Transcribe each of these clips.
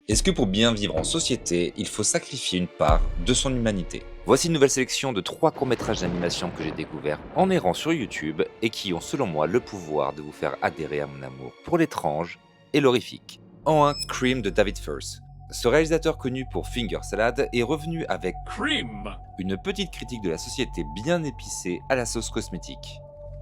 Est-ce que pour bien vivre en société, il faut sacrifier une part de son humanité? Voici une nouvelle sélection de 3 courts-métrages d'animation que j'ai découverts en errant sur YouTube et qui ont selon moi le pouvoir de vous faire adhérer à mon amour pour l'étrange et l'horrifique. En 1, Cream de David Firth. Ce réalisateur connu pour Finger Salad est revenu avec Cream. une petite critique de la société bien épicée à la sauce cosmétique.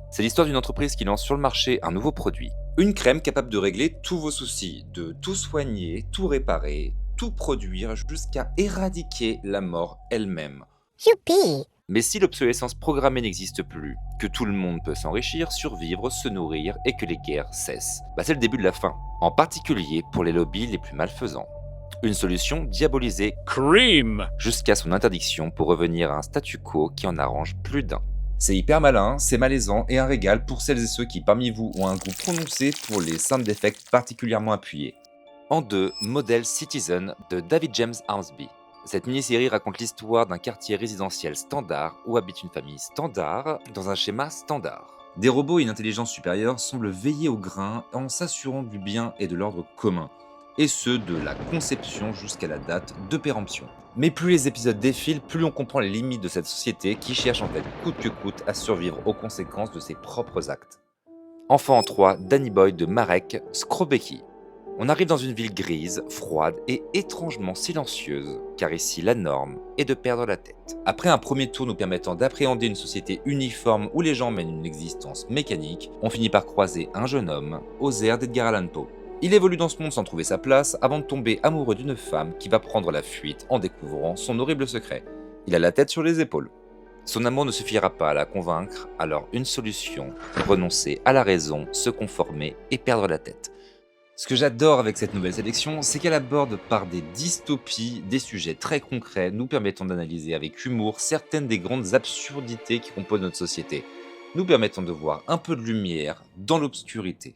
C'est l'histoire d'une entreprise qui lance sur le marché un nouveau produit. Une crème capable de régler tous vos soucis, de tout soigner, tout réparer, tout produire jusqu'à éradiquer la mort elle-même. Youpi! Mais si l'obsolescence programmée n'existe plus, que tout le monde peut s'enrichir, survivre, se nourrir et que les guerres cessent, c'est le début de la fin, en particulier pour les lobbies les plus malfaisants. Une solution diabolisée Cream. jusqu'à son interdiction pour revenir à un statu quo qui en arrange plus d'un. C'est hyper malin, c'est malaisant et un régal pour celles et ceux qui parmi vous ont un goût prononcé pour les sound effects particulièrement appuyés. En 2, Model Citizen de David James Armsby. Cette mini-série raconte l'histoire d'un quartier résidentiel standard où habite une famille standard dans un schéma standard. Des robots et une intelligence supérieure semblent veiller au grain en s'assurant du bien et de l'ordre commun, et ce de la conception jusqu'à la date de péremption. Mais plus les épisodes défilent, plus on comprend les limites de cette société qui cherche en fait coûte que coûte à survivre aux conséquences de ses propres actes. Enfin en 3, Danny Boy de Marek Skrobecki. On arrive dans une ville grise, froide et étrangement silencieuse, car ici la norme est de perdre la tête. Après un premier tour nous permettant d'appréhender une société uniforme où les gens mènent une existence mécanique, on finit par croiser un jeune homme aux airs d'Edgar Allan Poe. Il évolue dans ce monde sans trouver sa place avant de tomber amoureux d'une femme qui va prendre la fuite en découvrant son horrible secret. Il a la tête sur les épaules. Son amour ne suffira pas à la convaincre, alors une solution, renoncer à la raison, se conformer et perdre la tête. Ce que j'adore avec cette nouvelle sélection, c'est qu'elle aborde par des dystopies des sujets très concrets, nous permettant d'analyser avec humour certaines des grandes absurdités qui composent notre société, nous permettant de voir un peu de lumière dans l'obscurité.